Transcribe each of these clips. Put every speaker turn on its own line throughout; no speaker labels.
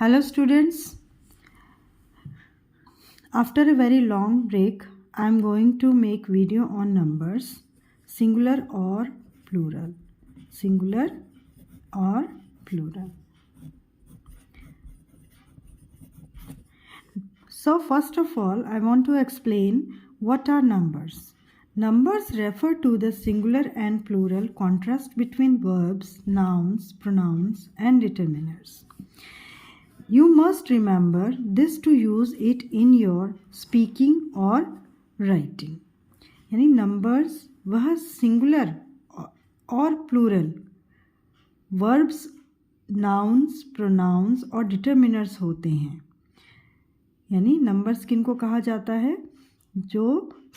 Hello students, after a very long break I am going to make video on numbers, singular or plural, singular or plural. So first of all I want to explain what are numbers. Numbers refer to the singular and plural contrast between verbs, nouns, pronouns and determiners. You must remember this to use it in your speaking or writing. यानी numbers वह singular और plural verbs, nouns, pronouns और determiners होते हैं. यानी numbers किनको कहा जाता है? जो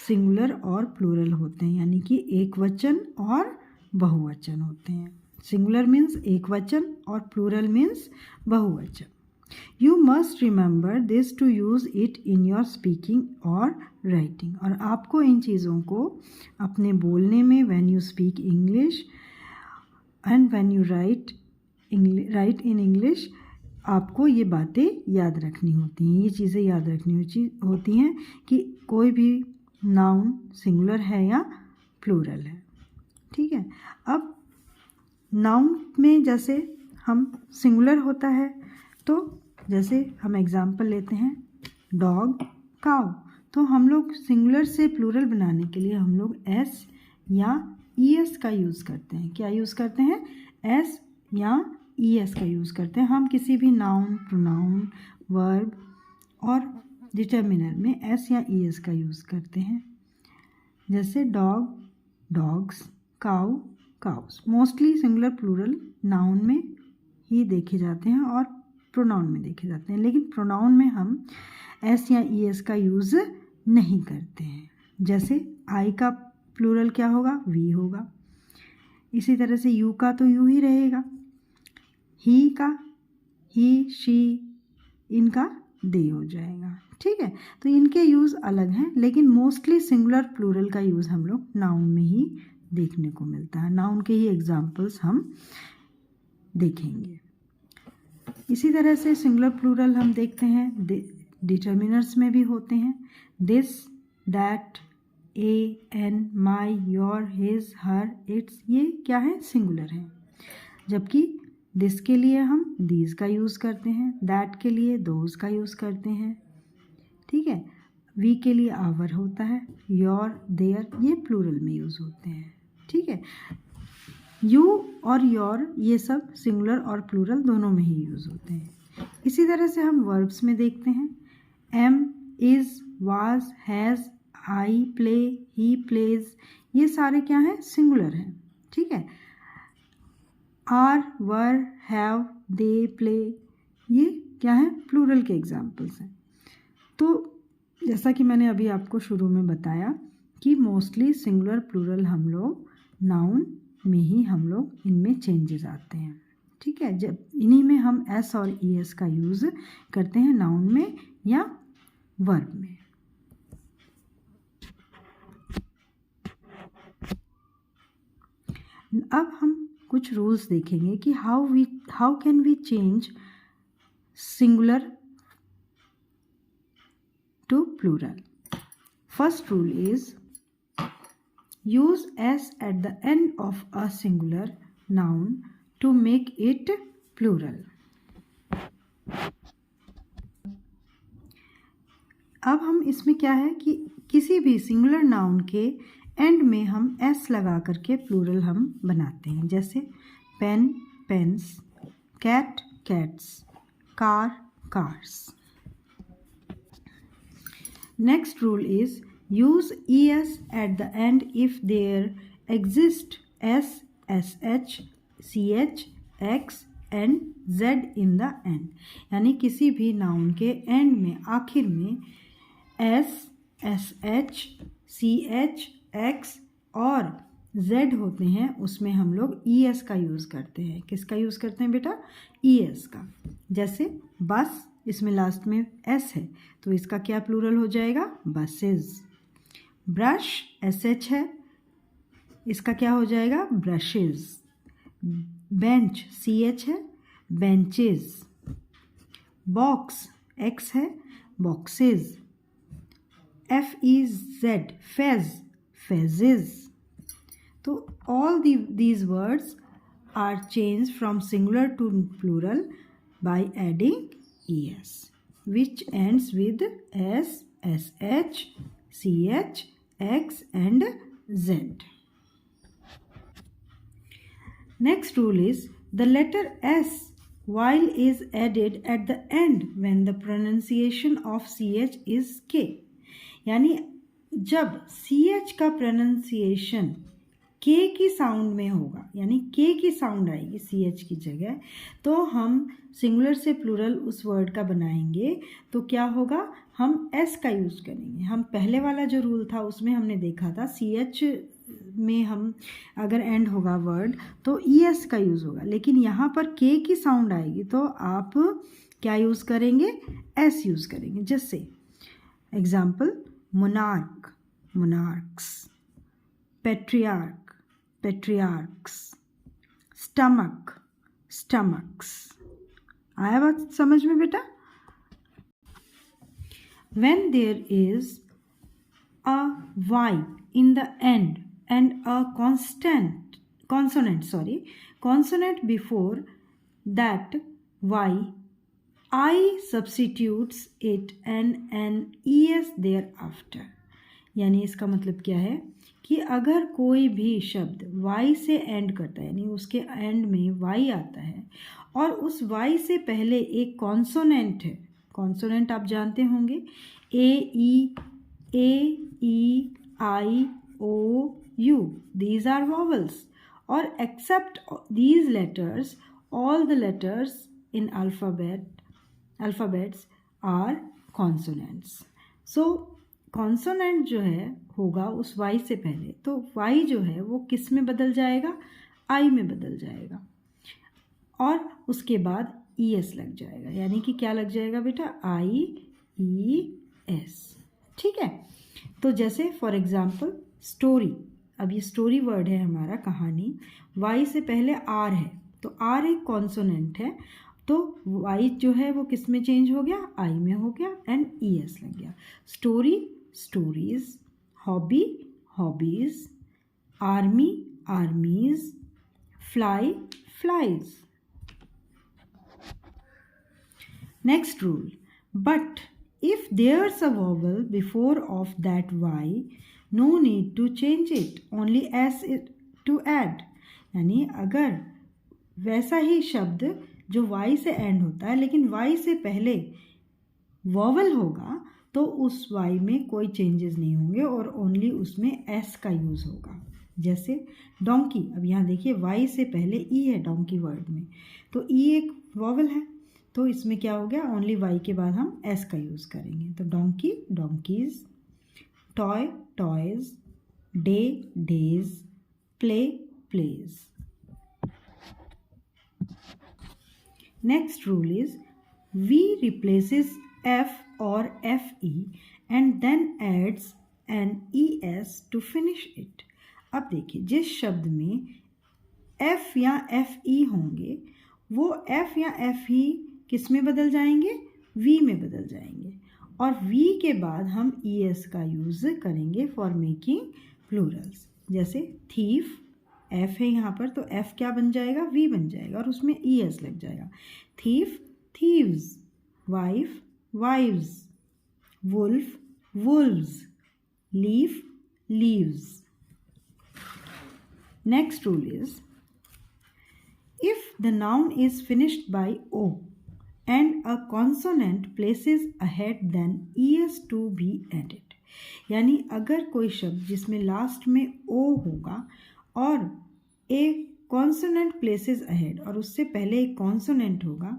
singular और plural होते हैं, यानी कि एक वचन और बहुवचन होते हैं. Singular means एक वचन और plural means बहुवचन. You must remember this to use it in your speaking or writing. और आपको इन चीज़ों को अपने बोलने में when you speak English and when you write in English आपको ये बातें याद रखनी होती हैं. ये चीज़ें याद रखनी होती हैं कि कोई भी नाउन सिंगुलर है या प्लूरल है. ठीक है. अब नाउन में जैसे हम सिंगुलर होता है तो जैसे हम एग्जाम्पल लेते हैं डॉग, काउ, तो हम लोग सिंगुलर से प्लूरल बनाने के लिए हम लोग एस या ई एस का यूज़ करते हैं. क्या यूज़ करते हैं? एस या ई एस का यूज़ करते हैं. हम किसी भी नाउन, प्रोनाउन, वर्ब और डिटर्मिनर में एस या ई एस का यूज़ करते हैं. जैसे dog, dogs, cow, cows. Mostly singular plural noun में ही देखे जाते हैं और प्रोनाउन में देखे जाते हैं, लेकिन प्रोनाउन में हम एस या ई एस का यूज़ नहीं करते हैं. जैसे आई का प्लूरल क्या होगा? वी होगा. इसी तरह से यू का तो यू ही रहेगा. ही का ही, शी, इनका दे हो जाएगा. ठीक है. तो इनके यूज़ अलग हैं, लेकिन मोस्टली सिंगुलर प्लूरल का यूज़ हम लोग नाउन में ही देखने को मिलता है. नाउन के ही एग्जाम्पल्स हम देखेंगे. इसी तरह से सिंगुलर प्लूरल हम देखते हैं डिटर्मिनर्स में भी होते हैं. This, that, a, an, my, your, his, her, its, ये क्या है? सिंगुलर हैं. जबकि दिस के लिए हम दीज का यूज़ करते हैं, दैट के लिए दोज का यूज़ करते हैं. ठीक है. वी के लिए आवर होता है, योर, देयर, ये प्लूरल में यूज़ होते हैं. ठीक है. यू और योर ये सब सिंगुलर और प्लूरल दोनों में ही यूज़ होते हैं. इसी तरह से हम वर्ब्स में देखते हैं am, is, was, has, I, play, he plays, ये सारे क्या हैं? सिंगुलर हैं. ठीक है. Are, were, have, they, play, ये क्या है? प्लूरल के एग्जाम्पल्स हैं. तो जैसा कि मैंने अभी आपको शुरू में बताया कि मोस्टली सिंगुलर प्लूरल हम लोग नाउन में ही हम लोग इनमें चेंजेस आते हैं. ठीक है. जब इन्हीं में हम एस और ई एस का यूज़ करते हैं नाउन में या वर्ब में. अब हम कुछ रूल्स देखेंगे कि how can we change singular to plural. First rule is use s at the end of a singular noun to make it plural. अब हम इसमें क्या है कि किसी भी सिंगुलर नाउन के एंड में हम s लगा करके प्लूरल हम बनाते हैं. जैसे pen, pens, cat, cats, car, cars. Next rule is use es at the end if there exist s, sh, ch, x and z in the end. यानी किसी भी नाउन के एंड में, आखिर में s, sh, ch, x और z होते हैं, उसमें हम लोग es का यूज़ करते हैं. किसका यूज़ करते हैं बेटा? es का. जैसे बस, इसमें लास्ट में s है तो इसका क्या प्लूरल हो जाएगा? बसेस. ब्रश, SH है, इसका क्या हो जाएगा? ब्रशेस. बेंच, CH है, बेंचेस. बॉक्स, एक्स है, बॉक्सेस, FEZ, फेज, फेजेस. तो all these words are changed from singular to plural by adding es, which ends with s, sh, ch, x and z. Next rule is the letter s while is added at the end when the pronunciation of ch is k. यानी जब ch का pronunciation के की sound में होगा, यानी के की साउंड आएगी सी एच की जगह, तो हम सिंगुलर से प्लूरल उस वर्ड का बनाएंगे. तो क्या होगा, हम एस का यूज़ करेंगे. हम पहले वाला जो रूल था उसमें हमने देखा था सी एच में हम अगर एंड होगा वर्ड तो ई एस का यूज़ होगा, लेकिन यहाँ पर के की साउंड आएगी तो आप क्या यूज़ करेंगे, एस यूज़ करेंगे. जैसे example, monarch, monarchs, patriarch, patriarchs, stomach, stomachs. आया बात समझ में बेटा? When there is a y in the end and a consonant before that y, I substitutes it and an es thereafter. यानी इसका मतलब क्या है कि अगर कोई भी शब्द y से एंड करता है, यानी उसके एंड में y आता है और उस y से पहले एक कॉन्सोनेंट है, कॉन्सोनेंट आप जानते होंगे, A E I O U, these are vowels, और except these letters all the letters in alphabets are consonants. So consonant जो है होगा उस y से पहले, तो y जो है वो किस में बदल जाएगा, I में बदल जाएगा, और उसके बाद ES लग जाएगा. यानी कि क्या लग जाएगा बेटा, IES. ठीक है. तो जैसे फॉर एग्जाम्पल स्टोरी, अब ये स्टोरी वर्ड है हमारा, कहानी, y से पहले R है, तो R एक कॉन्सोनेंट है, तो y जो है वो किस में चेंज हो गया, I में हो गया, एंड ES लग गया. Story, stories, hobby, hobbies, army, आर्मीज, fly, flies. Next rule, but if there's a vowel before of that y, no need to change it, only s it to add. यानी अगर वैसा ही शब्द जो y से and होता है लेकिन y से पहले वॉवल होगा तो उस y में कोई चेंजेस नहीं होंगे और ओनली उसमें s का यूज़ होगा. जैसे डोंकी, अब यहाँ देखिए y से पहले e है डोंकी वर्ड में, तो e एक वॉवल है, तो इसमें क्या हो गया, ओनली y के बाद हम s का यूज़ करेंगे. तो donkey, donkeys, toy, toys, day, days, play, plays. Next rule is V replaces F or FE and then adds an ES to finish it. अब देखिए, जिस शब्द में F या FE होंगे वो F या FE किस में बदल जाएंगे, V में बदल जाएंगे, और V के बाद हम ES का यूज़ करेंगे फॉर मेकिंग प्लूरल्स. जैसे थीफ, F है यहाँ पर, तो F क्या बन जाएगा, V बन जाएगा और उसमें ES लग जाएगा. Thief, thieves, wife, wives, wolf, wolves, leaf, leaves. Next rule is if the noun is finished by O and a consonant places ahead, then ES to be added. यानी अगर कोई शब्द जिसमें लास्ट में O होगा और एक कॉन्सोनेंट प्लेसेस अहेड और उससे पहले एक कॉन्सोनेंट होगा,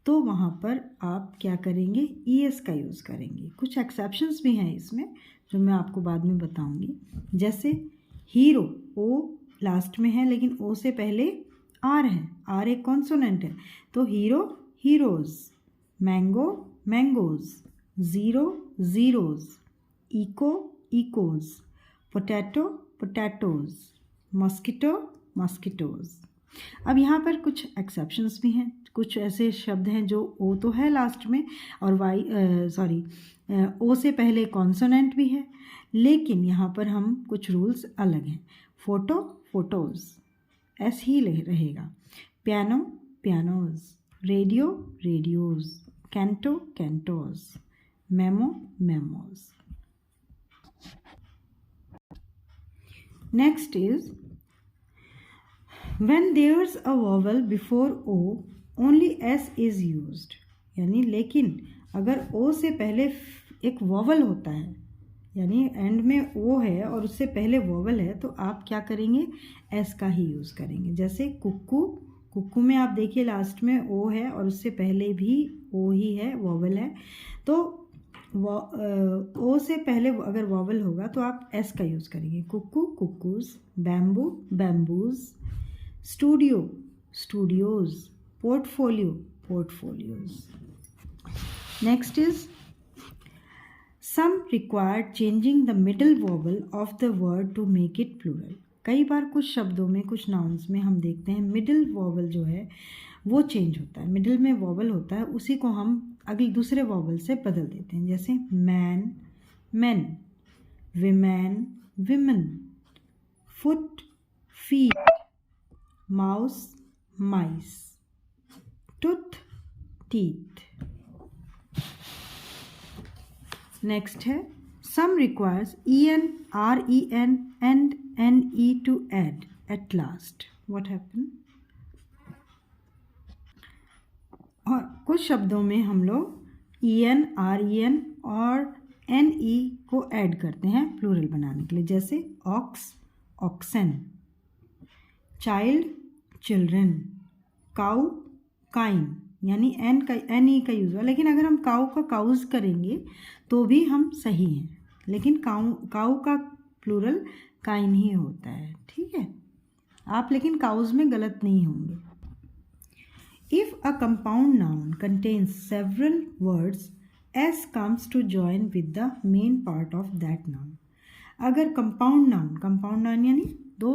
तो वहाँ पर आप क्या करेंगे, ES का यूज़ करेंगे. कुछ एक्सेप्शंस भी हैं इसमें जो मैं आपको बाद में बताऊंगी. जैसे हीरो, O लास्ट में है लेकिन O से पहले R है, R एक कॉन्सोनेंट है, तो hero, heroes, mango, mangoes, zero, zeroes, echo, echoes, potato, potatoes, mosquito, mosquitoes. अब यहाँ पर कुछ एक्सेप्शंस भी हैं, कुछ ऐसे शब्द हैं जो ओ तो है लास्ट में और ओ से पहले कॉन्सोनेंट भी है, लेकिन यहाँ पर हम कुछ रूल्स अलग हैं। फोटो फोटोज़ एस ही रहेगा, piano pianos, radio radios, canto cantos, memo memos. Next is when there's a vowel before o only s is used, यानी लेकिन अगर o से पहले एक वॉवल होता है, यानी एंड में ओ है और उससे पहले वॉवल है, तो आप क्या करेंगे, एस का ही यूज़ करेंगे। जैसे कुक्कू, कुक्कू में आप देखिए लास्ट में ओ है और उससे पहले भी ओ ही है, वॉवल है, तो ओ से पहले अगर वॉवल होगा तो आप एस का यूज़ करेंगे। Cuckoo cuckoos, bamboo bamboos, studio studios, portfolio portfolios. Next is some required changing the middle vowel of the word to make it plural. कई बार कुछ शब्दों में, कुछ नाउन्स में हम देखते हैं मिडिल वॉवल जो है वो चेंज होता है, मिडिल में वॉवल होता है, उसी को हम अगले दूसरे वॉवल से बदल देते हैं। जैसे man man, women women, foot feet, mouse माइस, टूथ टीथ। नेक्स्ट है सम requires en, ren and ne to add at last. What happen? और कुछ शब्दों में हम लोग en, ren और ne को ऐड करते हैं प्लूरल बनाने के लिए। जैसे ox oxen, child children, cow kine, यानी ने का यूज़ हुआ, लेकिन अगर हम काउ का काउज करेंगे तो भी हम सही हैं, लेकिन काउ का प्लूरल काइन ही होता है, ठीक है। आप लेकिन काउज में गलत नहीं होंगे। If a compound noun contains several words S comes to join with the main part of that noun. अगर कंपाउंड नाउन यानी दो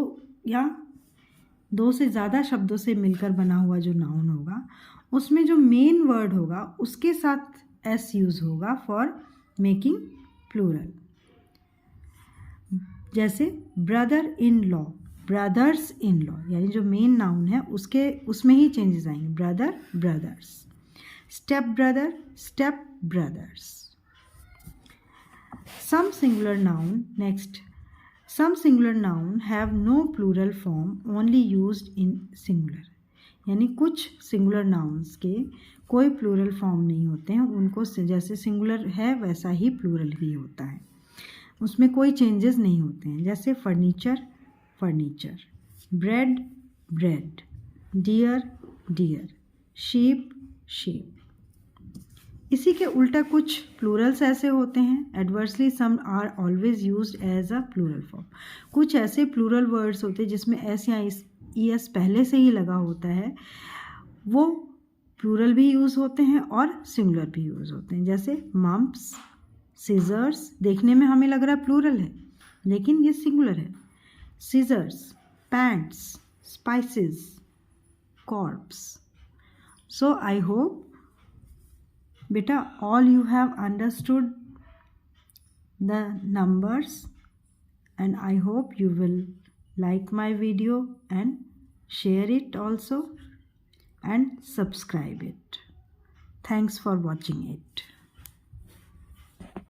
या दो से ज़्यादा शब्दों से मिलकर बना हुआ जो नाउन होगा, उसमें जो मेन वर्ड होगा उसके साथ एस यूज़ होगा फॉर मेकिंग प्लूरल। जैसे brother in law, brothers in law, यानी जो मेन नाउन है उसमें ही चेंजेस आएंगे, brother brothers, step brother step brothers. Some singular noun have no plural form only used in singular, यानी कुछ सिंगुलर नाउन्स के कोई प्लूरल फॉर्म नहीं होते हैं, उनको जैसे सिंगुलर है वैसा ही प्लूरल भी होता है, उसमें कोई चेंजेस नहीं होते हैं। जैसे furniture furniture, bread bread, deer deer, sheep sheep. इसी के उल्टा कुछ प्लूरल्स ऐसे होते हैं, adversely some are always used as a plural form. कुछ ऐसे प्लूरल वर्ड्स होते हैं जिसमें एस या ईएस पहले से ही लगा होता है, वो प्लूरल भी यूज़ होते हैं और सिंगुलर भी यूज़ होते हैं। जैसे मम्प्स, सीजर्स, देखने में हमें लग रहा है प्लूरल है लेकिन ये सिंगुलर है। Scissors, pants, spices, corpse. So I hope beta all you have understood the numbers, and I hope you will like my video and share it also and subscribe it. Thanks for watching it.